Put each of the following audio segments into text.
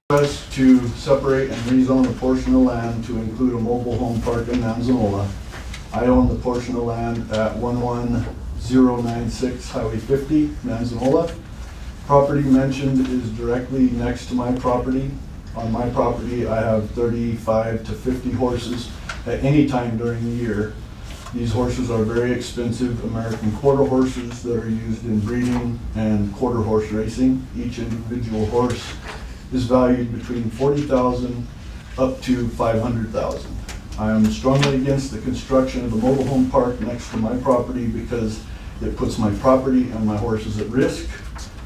Request to separate and rezone a portion of land to include a mobile home park in Manzanola. I own the portion of land at 11096 Highway 50, Manzanola. Property mentioned is directly next to my property. On my property, I have 35 to 50 horses at any time during the year. These horses are very expensive American quarter horses that are used in breeding and quarter horse racing. Each individual horse is valued between $40,000 up to $500,000. I am strongly against the construction of the mobile home park next to my property because it puts my property and my horses at risk.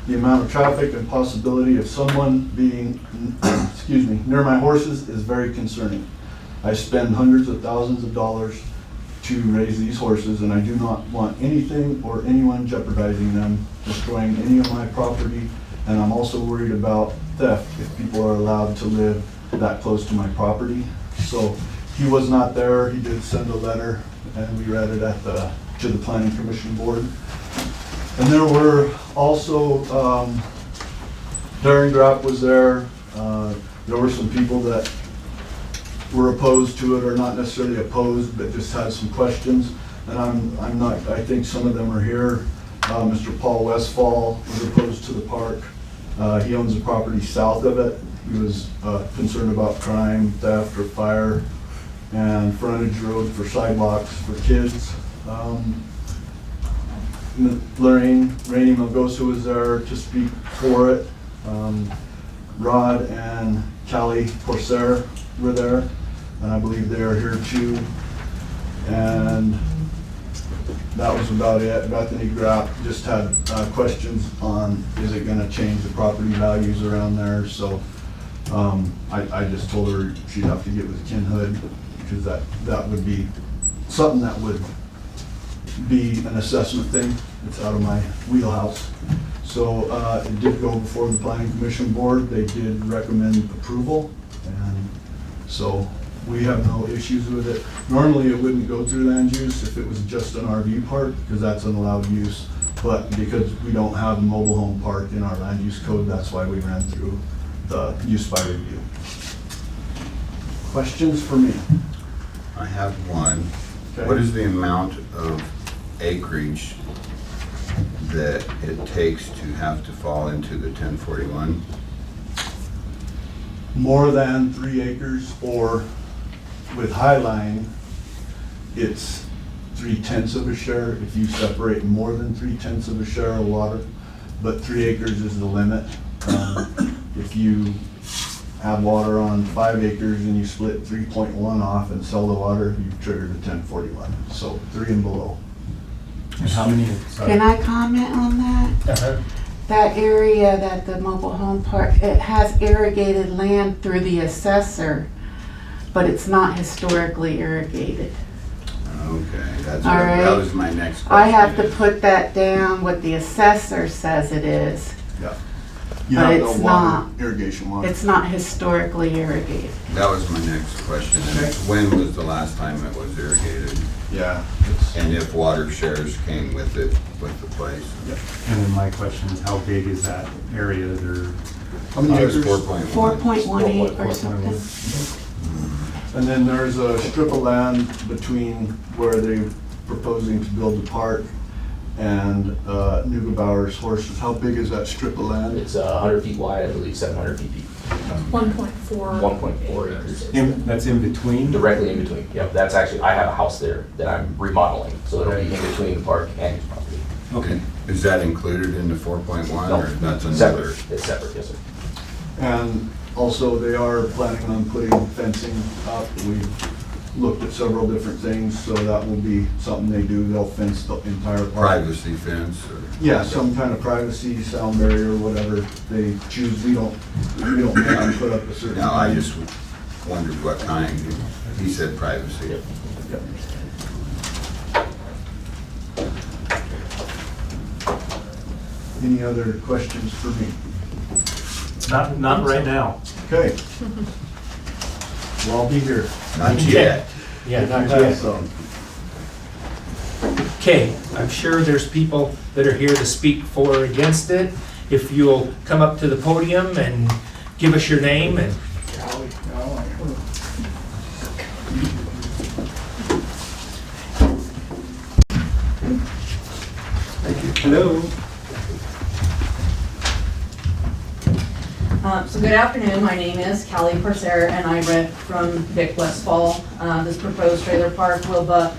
The amount of traffic and possibility of someone being near my horses is very concerning. I spend hundreds of thousands of dollars to raise these horses, and I do not want anything or anyone jeopardizing them, destroying any of my property. And I'm also worried about theft if people are allowed to live that close to my property. So he was not there. He did send a letter, and we read it to the Planning Commission board. And there were also, Darren Grapp was there. There were some people that were opposed to it, or not necessarily opposed, but just had some questions. And I'm not, I think some of them are here. Mr. Paul Westfall was opposed to the park. He owns the property south of it. He was concerned about crime, theft, or fire, and frontage road for sidewalks for kids. Rainey Melgosa was there to speak for it. Rod and Callie Corsair were there, and I believe they are here too. And that was about it. Bethany Grapp just had questions on, is it gonna change the property values around there? So I just told her she'd have to get with Ken Hood, because that would be something that would be an assessment thing. It's out of my wheelhouse. So it did go before the Planning Commission board. They did recommend approval, and so we have no issues with it. Normally it wouldn't go through land use if it was just an RV park, because that's an allowed use. But because we don't have a mobile home park in our land use code, that's why we ran through the use by review. Questions for me? I have one. Okay. What is the amount of acreage that it takes to have to fall into the 1041? More than 3 acres, or with Highline, it's 3/10 of a share if you separate more than 3/10 of a share of water, but 3 acres is the limit. If you have water on 5 acres and you split 3.1 off and sell the water, you've triggered a 1041. So 3 and below. And how many? Can I comment on that? That area that the mobile home park, it has irrigated land through the assessor, but it's not historically irrigated. Okay, that's All right. that was my next question. I have to put that down what the assessor says it is. Yeah. You But have it's no water, not. irrigation water. It's not historically irrigated. That was my next question. And Okay. when was the last time it was irrigated? Yeah. And if water shares came with it, with the place? And then my question is, how big is that area they're? How many It was acres? 4.1. 4.18 or something. And then there's a strip of land between where they're proposing to build the park and Neugebauer's horses. How big is that strip of land? It's 100 feet wide, I believe 700 feet deep. 1.4. 1.4 acres. That's in between? Directly in between. Yep, that's actually, I have a house there that I'm remodeling, so it'll be in between the park and his property. Okay. Is that included in the 4.1 No, or that's another? separate. It's separate, yes, sir. And also, they are planning on putting fencing up. We've looked at several different things, so that will be something they do. They'll fence the entire park. Privacy fence or? Yeah, some kind of privacy, sound barrier, whatever they choose. We don't make them put up a certain. No, I just wondered what kind. He said privacy. Yep. Yep. Any other questions for me? Not right now. Okay. Well, I'll be here. Not yet. Yeah, not Yeah, yet. so. Okay, I'm sure there's people that are here to speak for or against it. If you'll come up to the podium and give us your name and hello. So good afternoon, my name is Callie Corsair and I rent from Vic Westfall. This proposed trailer park will be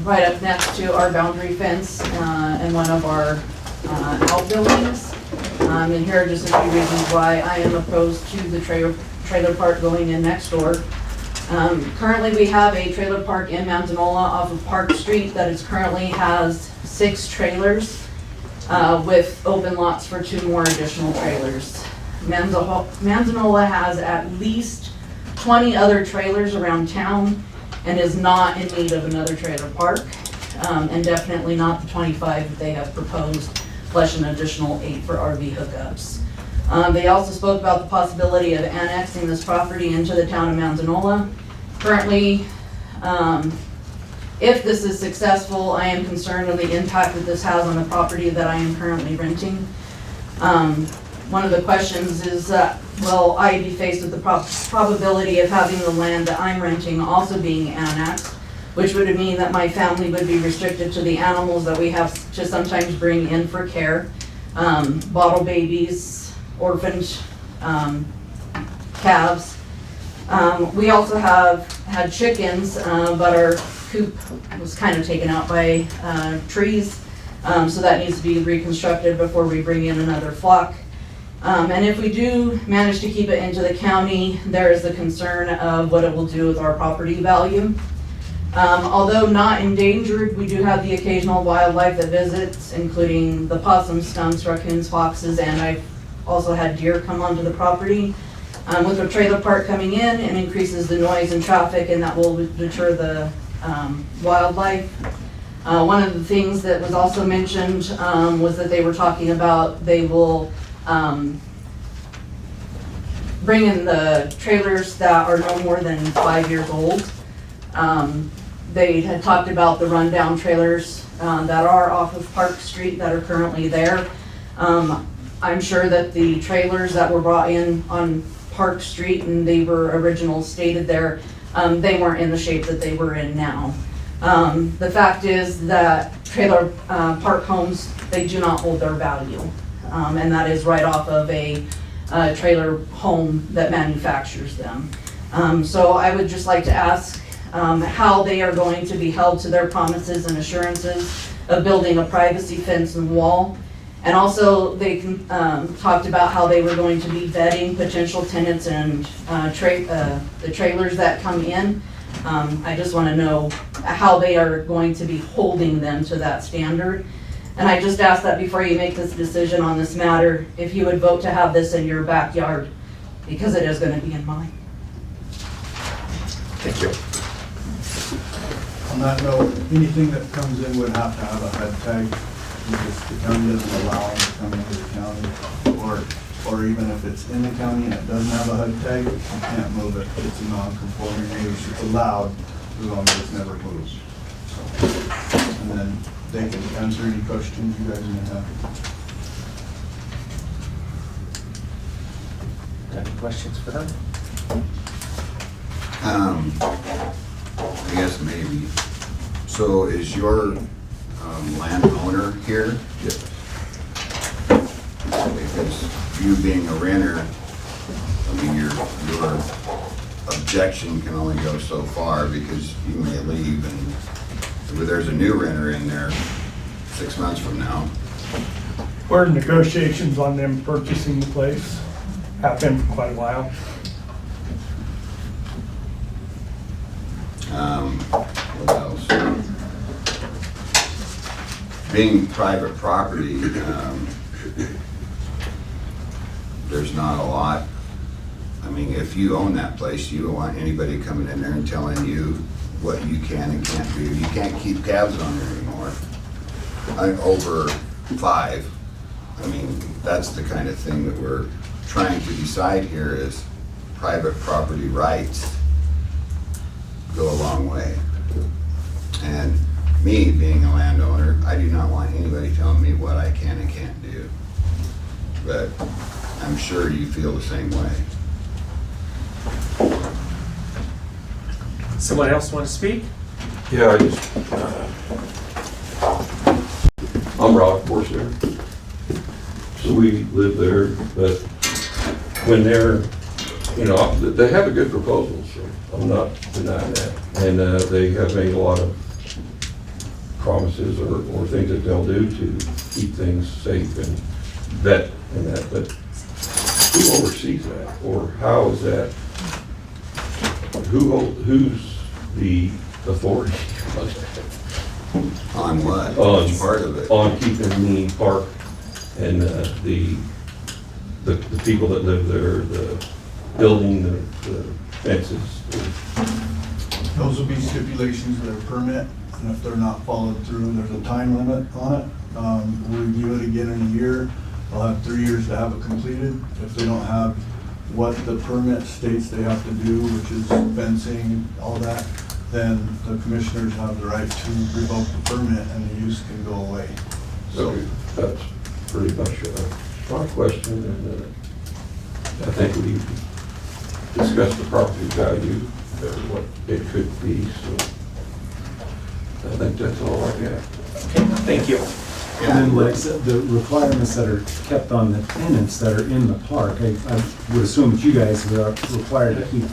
right up next to our boundary fence and one of our outbuildings. And here are just a few reasons why I am opposed to the trailer park going in next door. Currently we have a trailer park in Manzanola off of Park Street that is currently has 6 trailers with open lots for 2 more additional trailers. Manzanola has at least 20 other trailers around town and is not in need of another trailer park, and definitely not the 25 that they have proposed, plus an additional 8 for RV hookups. They also spoke about the possibility of annexing this property into the town of Manzanola. Currently, if this is successful, I am concerned of the impact that this has on the property that I am currently renting. One of the questions is, will I be faced with the probability of having the land that I'm renting also being annexed, which would mean that my family would be restricted to the animals that we have to sometimes bring in for care, bottle babies, orphaned calves. We also have had chickens, but our coop was kind of taken out by trees, so that needs to be reconstructed before we bring in another flock. And if we do manage to keep it into the county, there is the concern of what it will do with our property value. Although not endangered, we do have the occasional wildlife that visits, including the possums, skunks, raccoons, foxes, and I've also had deer come onto the property. With the trailer park coming in, it increases the noise and traffic, and that will deter the wildlife. One of the things that was also mentioned was that they were talking about they will bring in the trailers that are no more than 5 years old. They had talked about the rundown trailers that are off of Park Street that are currently there. I'm sure that the trailers that were brought in on Park Street and they were original stated there, they weren't in the shape that they were in now. The fact is that trailer park homes, they do not hold their value. And that is right off of a trailer home that manufactures them. So I would just like to ask how they are going to be held to their promises and assurances of building a privacy fence and wall. And also they talked about how they were going to be vetting potential tenants and the trailers that come in. I just want to know how they are going to be holding them to that standard. And I just ask that before you make this decision on this matter, if you would vote to have this in your backyard, because it is going to be in mine. Thank you. On that note, anything that comes in would have to have a HUD tag, because the county doesn't allow them to come into the county, or even if it's in the county and it doesn't have a HUD tag, you can't move it. It's a non-conforming use. It's allowed as long as it's never moved. So, and then they can answer any questions you guys may have. Got any questions for her? I guess maybe. So is your landowner here? Yes. Because you being a renter, I mean, your objection can only go so far because you may leave and there's a new renter in there 6 months from now. We're in negotiations on them purchasing the place. Have been for quite a while. What else? Being private property, there's not a lot. I mean, if you own that place, you don't want anybody coming in there and telling you what you can and can't do. You can't keep calves on there anymore. Over 5. I mean, that's the kind of thing that we're trying to decide here is private property rights go a long way. And me being a landowner, I do not want anybody telling me what I can and can't do. But I'm sure you feel the same way. Someone else want to speak? Yeah, I'm Rod Forster. So we live there, but when they're, they have a good proposal, so I'm not denying that. And they have made a lot of promises or things that they'll do to keep things safe and vet and that, but who oversees that? Or how is that? Who's the authority On what? On- Which part of it? on keeping the park and the people that live there, the building, the fences? Those will be stipulations of their permit, and if they're not followed through, there's a time limit on it. We'll review it again in a year. They'll have 3 years to have it completed. If they don't have what the permit states they have to do, which is fencing, all that, then the commissioners have the right to revoke the permit and the use can go away. So that's pretty much my question, and I think we discussed the property value, what it could be, so I think that's all I got. Okay, thank you. And then like the requirements that are kept on the tenants that are in the park, I would assume that you guys are required to keep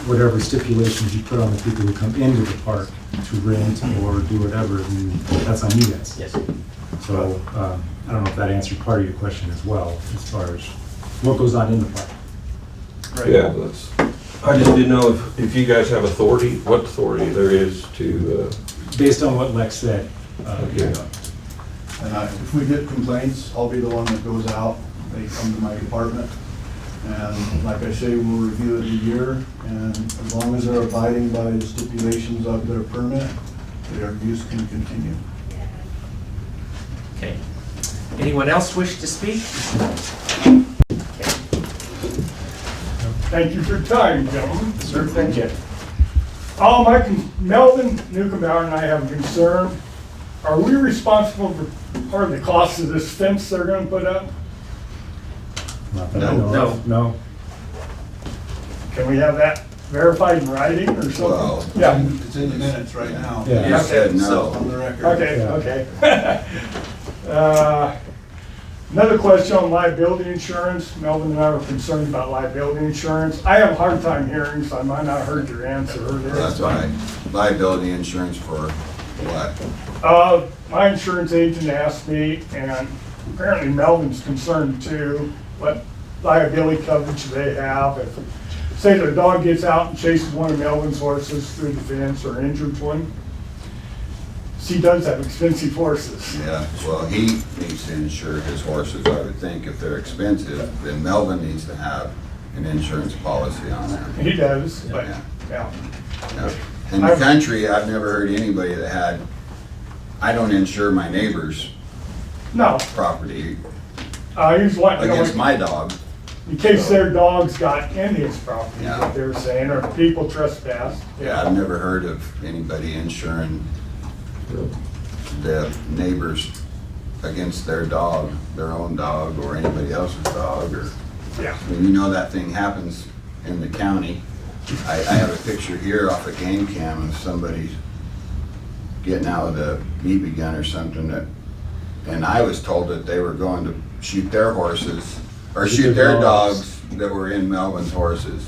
whatever stipulations you put on the people who come into the park to rent or do whatever, and that's on you guys. Yes. So, I don't know if that answered part of your question as well, as far as what goes on in the park. Yeah, I just didn't know if you guys have authority, what authority there is to, Based on what Lex said. Okay. And if we get complaints, I'll be the one that goes out. They come to my department. And like I say, we'll review it in a year. And as long as they're abiding by the stipulations of their permit, their use can continue. Okay. Anyone else wish to speak? Thank you for your time, gentlemen. Sir, thank you. Melvin Newcombauer and I have a concern. Are we responsible for part of the cost of this fence they're gonna put up? Not that I know of. No. Can we have that verified in writing or something? Well, Yeah, It's in the minutes right now. Yeah. You said On no. the record. okay, Yeah. okay. Another question on liability insurance. Melvin and I were concerned about liability insurance. I have a hard time hearing, so I might not have heard your answer earlier. That's right. Liability insurance for what? My insurance agent asked me, and apparently Melvin's concerned too, what liability coverage they have. If, say their dog gets out and chases one of Melvin's horses through the fence or injures one. He does have expensive horses. Yeah, well, he needs to insure his horses, I would think. If they're expensive, then Melvin needs to have an insurance policy on them. He does, but, Yeah. yeah. Yeah. In the country, I've never heard anybody that had, I don't insure my neighbor's No, property he's wanting to know against my dog. in case their dogs got in his property, Yeah. what they were saying, or people trespassed. Yeah, I've never heard of anybody insuring the neighbors against their dog, their own dog, or anybody else's dog, or, Yeah. I mean, you know that thing happens in the county. I have a picture here off a game cam of somebody getting out with a BB gun or something and I was told that they were going to shoot their horses, or shoot their dogs that were in Melvin's horses.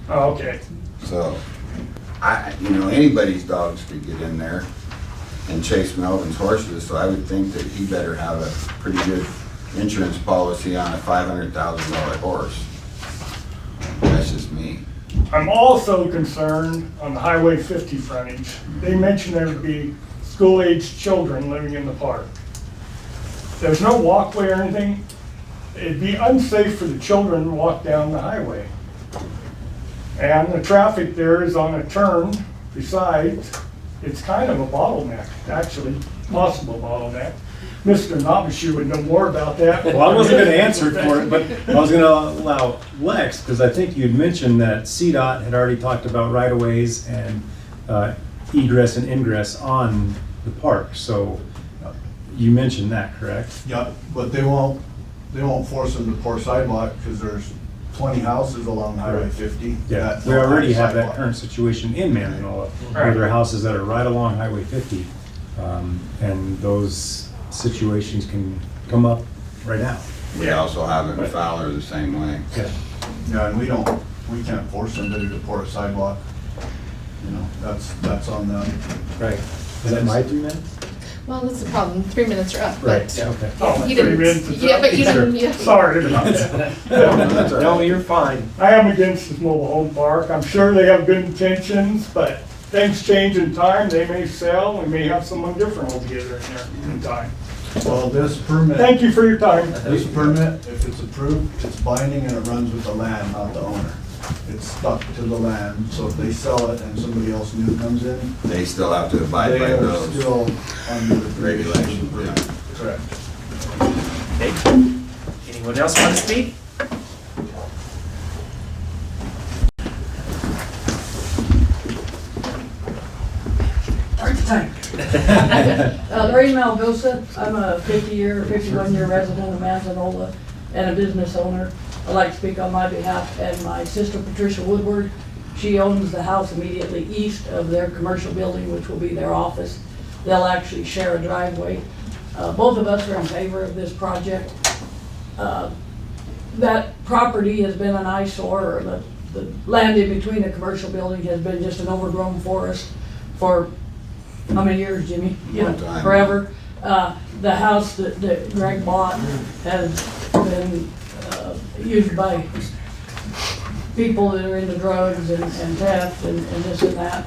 Oh, okay. So, anybody's dogs could get in there and chase Melvin's horses, so I would think that he better have a pretty good insurance policy on a $500,000 horse. That's just me. I'm also concerned on the Highway 50 frontage. They mentioned there would be school-aged children living in the park. There's no walkway or anything. It'd be unsafe for the children to walk down the highway. And the traffic there is on a turn. Besides, it's kind of a bottleneck, actually, possible bottleneck. Mr. Nabashu would know more about that. Well, I wasn't gonna answer it for it, but I was gonna allow Lex, because I think you'd mentioned that CDOT had already talked about right-of-ways and egress and ingress on the park, so you mentioned that, correct? Yeah, but they won't force them to pour sidewalk, because there's 20 houses along Highway 50. Yeah, that we don't already have that sidewalk. current situation in Manzanola, where there are houses that are right along Highway 50, and those situations can come up right now. We also have it in Fowler the same way. Yeah. Yeah, and we can't force somebody to pour a sidewalk. You know, that's on them. Right. Is that my 3 minutes? Well, that's the problem. 3 minutes are up. Right, But yeah, okay. Oh, you 3 didn't. minutes is Yeah, up. but you didn't. Yeah. Sorry about that. That's all No, right. you're fine. I am against this mobile home park. I'm sure they have good intentions, but things change in time. They may sell, we may have someone different altogether in there in time. Well, this permit. Thank you for your time. This permit, if it's approved, it's binding and it runs with the land, not the owner. It's stuck to the land, so if they sell it and somebody else new comes in, They still have to abide they by are those. still under the Regulations, yeah. Correct. Okay. Anyone else want to speak? Lorraine Malgosa, I'm a 51-year resident of Manzanola and a business owner. I'd like to speak on my behalf, and my sister Patricia Woodward. She owns the house immediately east of their commercial building, which will be their office. They'll actually share a driveway. Both of us are in favor of this project. That property has been an eyesore, or the land in between the commercial building has been just an overgrown forest for how many years, Jimmy? Long time. Forever. The house that Greg bought has been used by people that are into drugs and theft and this and that.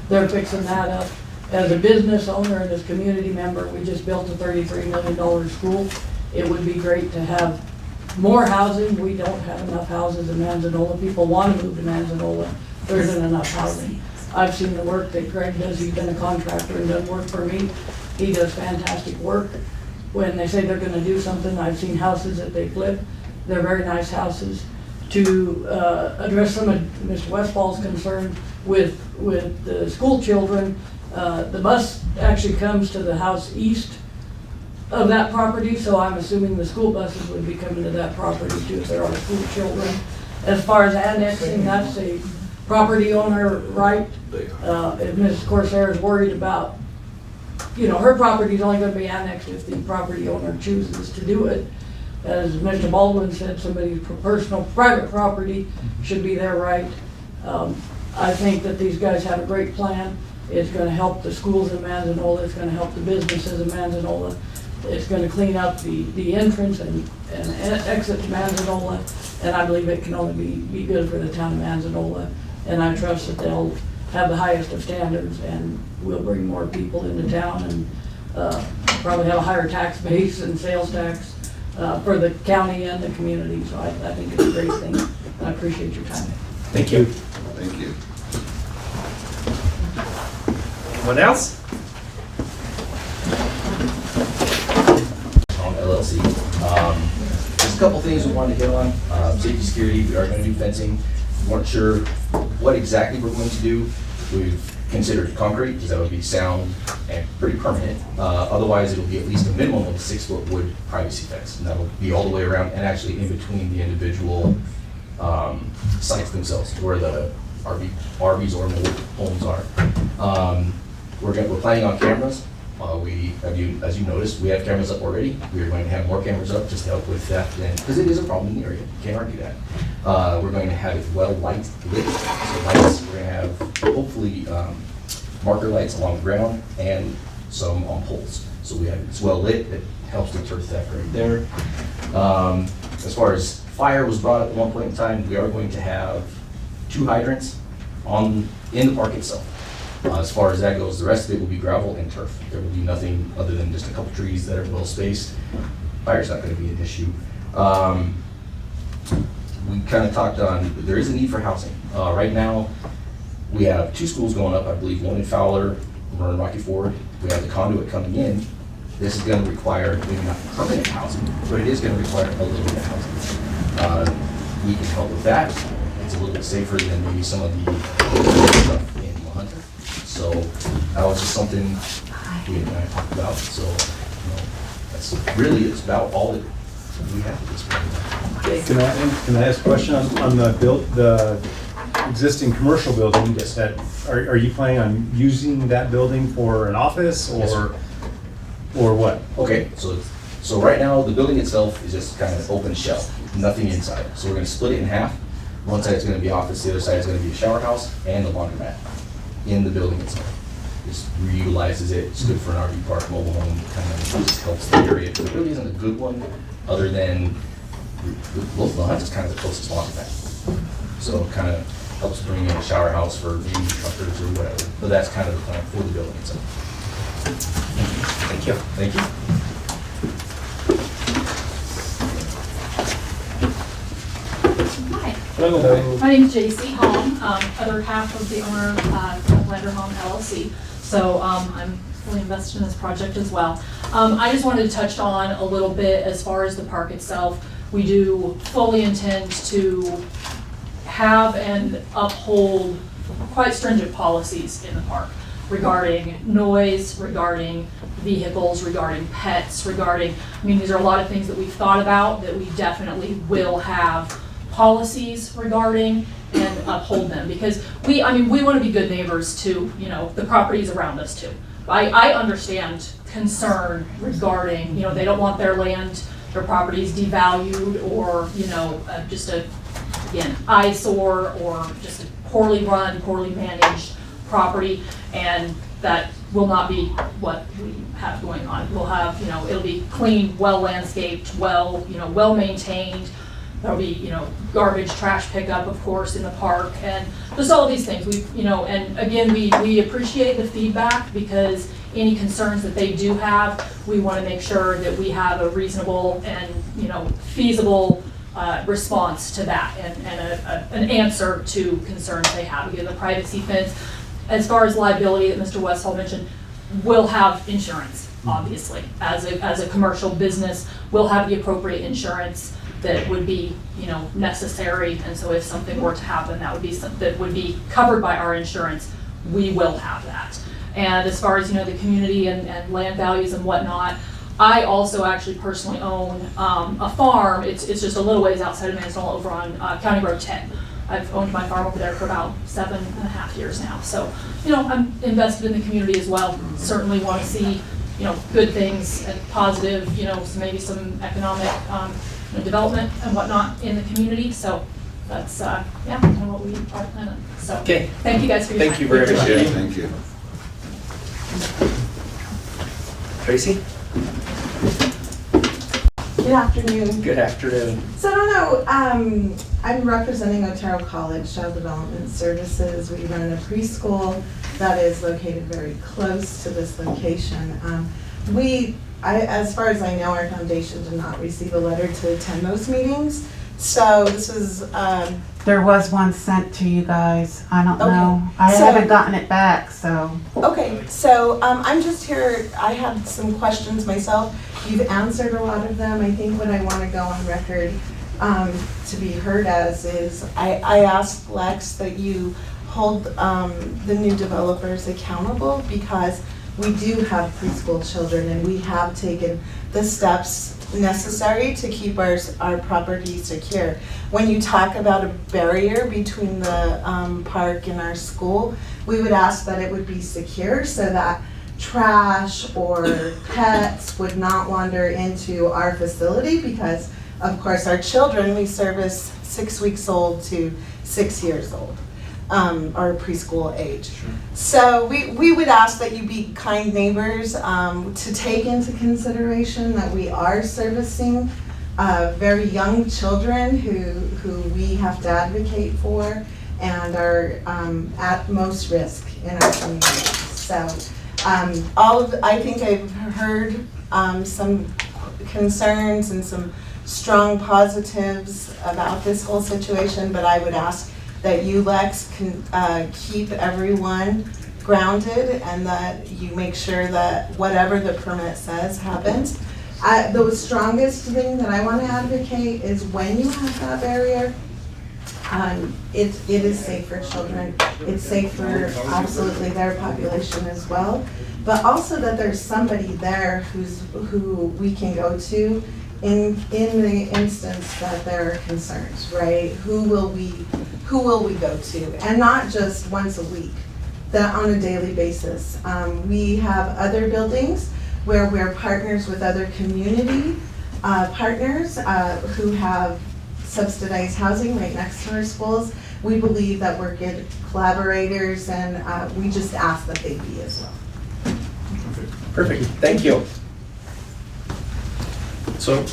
They're fixing that up. As a business owner and as a community member, we just built a $33 million school. It would be great to have more housing. We don't have enough houses in Manzanola. People want to move to Manzanola. There isn't enough housing. I've seen the work that Greg does. He's been a contractor and done work for me. He does fantastic work. When they say they're gonna do something, I've seen houses that they flip. They're very nice houses. To address some of Mr. Westfall's concern with the school children, the bus actually comes to the house east of that property, so I'm assuming the school buses would be coming to that property too if there are school children. As far as annexing, that's a property owner right. If Mrs. Corsair is worried about, her property's only gonna be annexed if the property owner chooses to do it. As Mr. Baldwin said, somebody's personal, private property should be their right. I think that these guys have a great plan. It's gonna help the schools in Manzanola, it's gonna help the businesses in Manzanola. It's gonna clean up the entrance and exit to Manzanola, and I believe it can only be good for the town of Manzanola. And I trust that they'll have the highest of standards and will bring more people into town and probably have a higher tax base and sales tax for the county and the community. So I think it's a great thing. I appreciate your time. Thank you. Thank you. Anyone else? On LLC. There's a couple things we wanted to hit on. Safety, security, we are going to do fencing. We weren't sure what exactly we're going to do. We've considered concrete, because that would be sound and pretty permanent. Otherwise, it'll be at least a minimum of a 6-foot wood privacy fence, and that'll be all the way around and actually in between the individual sites themselves, where the RVs or mobile homes are. We're planning on cameras. As you noticed, we have cameras up already. We are going to have more cameras up just to help with theft, and because it is a problem in the area, can't argue that. We're going to have it well lit. So lights, we're going to have hopefully marker lights along the ground and some on poles. So it's well lit. It helps deter theft right there. As far as fire was brought up at one point in time, we are going to have 2 hydrants in the park itself. As far as that goes, the rest of it will be gravel and turf. There will be nothing other than just a couple trees that are well spaced. Fire's not going to be an issue. We kind of talked on, there is a need for housing. Right now, we have 2 schools going up, I believe, one in Fowler, one in Rocky Ford. We have the conduit coming in. This is going to require maybe not permanent housing, but it is going to require a little bit of housing. We can help with that. It's a little bit safer than maybe some of the stuff in Hunter. So that was just something we and I talked about. So that's really, it's about all that we have at this point. Can I ask a question on the existing commercial building that, are you planning on using that building for an office Yes, sir. or what? Okay, so right now, the building itself is just kind of open shell, nothing inside. So we're gonna split it in half. One side's gonna be office, the other side's gonna be a shower house and a laundromat in the building itself. Just reutilizes it, it's good for an RV park, mobile home, kind of just helps the area. It really isn't a good one, other than Local Hunt is kind of the closest laundromat. So it kind of helps bring in a shower house for maybe truckers or whatever. But that's kind of the plan for the building itself. Thank you. Thank you. Hi, Hello. my name is J.C. Hom, other half of the owner of Lander Home LLC. So I'm fully invested in this project as well. I just wanted to touch on a little bit as far as the park itself. We do fully intend to have and uphold quite stringent policies in the park regarding noise, regarding vehicles, regarding pets, regarding, these are a lot of things that we've thought about that we definitely will have policies regarding and uphold them, because we want to be good neighbors to, the properties around us too. I understand concern regarding, they don't want their land, their properties devalued, or, just again, eyesore, or just a poorly run, poorly managed property, and that will not be what we have going on. We'll have, it'll be clean, well landscaped, well maintained. There'll be, garbage, trash pickup, of course, in the park, and just all of these things. And again, we appreciate the feedback, because any concerns that they do have, we want to make sure that we have a reasonable and, feasible response to that, and an answer to concerns they have. Again, the privacy fence, as far as liability that Mr. Westphal mentioned, we'll have insurance, obviously. As a commercial business, we'll have the appropriate insurance that would be, necessary. And so if something were to happen, that would be something that would be covered by our insurance. We will have that. And as far as, the community and land values and whatnot, I also actually personally own a farm. It's just a little ways outside of Manzanola, over on County Road 10. I've owned my farm over there for about 7.5 years now. So, I'm invested in the community as well. Certainly want to see, good things and positive, maybe some economic development and whatnot in the community. So that's, kind of what we are planning. So Okay. Thank you guys for your time. Thank you very much. Yeah, thank you. Tracy? Good afternoon. Good afternoon. So I don't know, I'm representing Otero College Child Development Services. We run a preschool that is located very close to this location. As far as I know, our foundation did not receive a letter to attend those meetings. So this is, There was one sent to you guys. I don't Okay. know. I So- haven't gotten it back, so. okay, so I'm just here, I had some questions myself. You've answered a lot of them. I think what I want to go on record to be heard as is, I asked Lex that you hold the new developers accountable, because we do have preschool children, and we have taken the steps necessary to keep our property secure. When you talk about a barrier between the park and our school, we would ask that it would be secure, so that trash or pets would not wander into our facility, because of course our children, we service 6 weeks old to 6 years old. Our preschool age. So we would ask that you be kind neighbors, to take into consideration that we are servicing very young children who we have to advocate for, and are at most risk in our community. So I think I've heard some concerns and some strong positives about this whole situation, but I would ask that you, Lex, can keep everyone grounded, and that you make sure that whatever the permit says happens. The strongest thing that I want to advocate is, when you have that barrier, it is safe for children. It's safe for absolutely their population as well, but also that there's somebody there who we can go to in the instance that there are concerns, right? Who will we go to? And not just once a week, that on a daily basis. We have other buildings where we're partners with other community partners who have subsidized housing right next to our schools. We believe that we're good collaborators, and we just ask that they be as well. Perfect, thank you. So,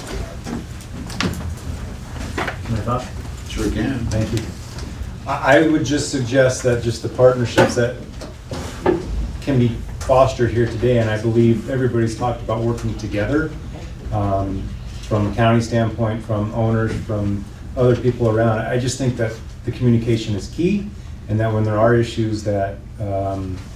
Can I talk? Sure can. Thank you. I would just suggest that just the partnerships that can be fostered here today, and I believe everybody's talked about working together, from a county standpoint, from owners, from other people around. I just think that the communication is key, and that when there are issues that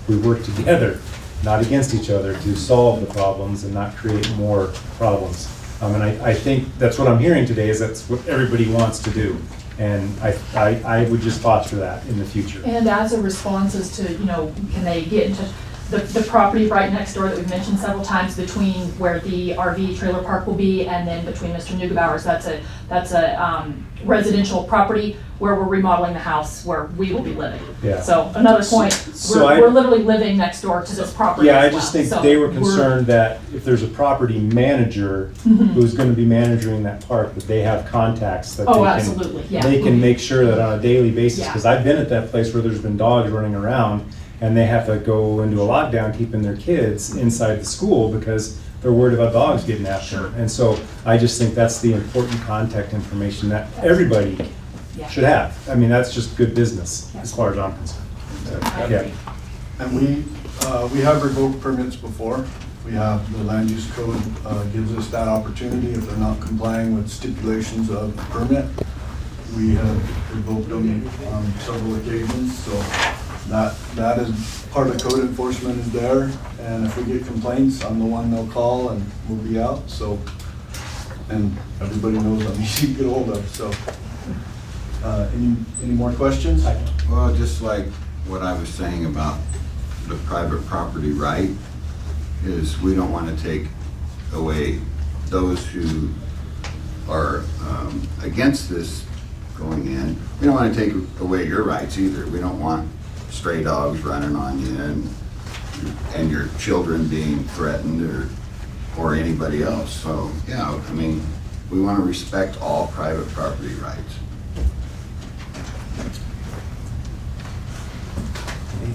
we work together, not against each other, to solve the problems and not create more problems. And I think that's what I'm hearing today, is that's what everybody wants to do. And I would just foster that in the future. And as a response as to, can they get into the property right next door that we've mentioned several times, between where the RV trailer park will be and then between Mr. Neugebauer's, that's a residential property where we're remodeling the house where we will be living. Yeah. So another point, we're literally living next door to this property Yeah, I as well. just think So they were we're- concerned that if there's a property manager who's gonna be managing that park, that they have contacts that Oh, they absolutely, yeah. can, they can make sure that on a daily basis, Yeah. because I've been at that place where there's been dogs running around, and they have to go into a lockdown keeping their kids inside the school because they're worried about dogs getting after them. And so I just think that's the important contact information that everybody Yeah. should have. I mean, that's just good business, as far as I'm concerned. I Yeah. agree. And we have revoked permits before. We have, the land use code gives us that opportunity if they're not complying with stipulations of the permit. We have revoked them on several occasions, so that is part of code enforcement is there. And if we get complaints, I'm the one they'll call and we'll be out, so. And everybody knows I'm easy to get hold of, so. Any more questions? Well, just like what I was saying about the private property right, is we don't want to take away those who are against this going in. We don't want to take away your rights either. We don't want stray dogs running on you and your children being threatened or anybody else. So, yeah, I mean, we want to respect all private property rights.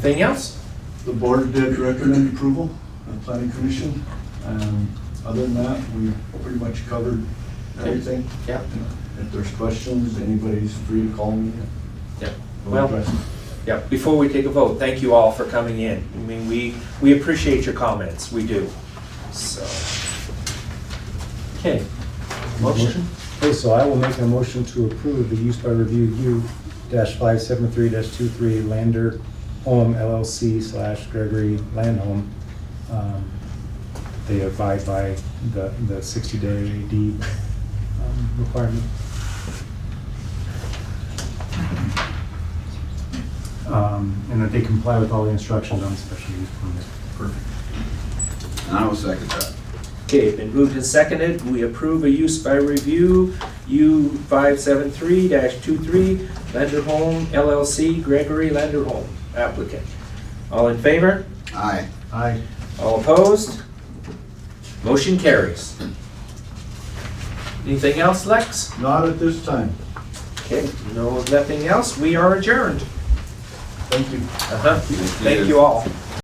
anything else? The board did recommend approval, the planning commission. Other than that, we pretty much covered everything. Yeah. If there's questions, anybody's free to call me. Yeah. We'll Well, address them. yeah, before we take a vote, thank you all for coming in. I mean, we appreciate your comments, we do. So, okay. Motion? Okay, so I will make a motion to approve the use by review U-573-23 Lander Home LLC / Gregory Land Home. They abide by the 60-day deed requirement. And that they comply with all the instructions on the special use permit. Perfect. And I will second that. Okay, been moved and seconded. We approve a use by review U-573-23 Lander Home LLC, Gregory Lander Home applicant. All in favor? Aye. Aye. All opposed? Motion carries. Anything else, Lex? Not at this time. Okay, nothing else. We are adjourned. Thank you. Thank you all.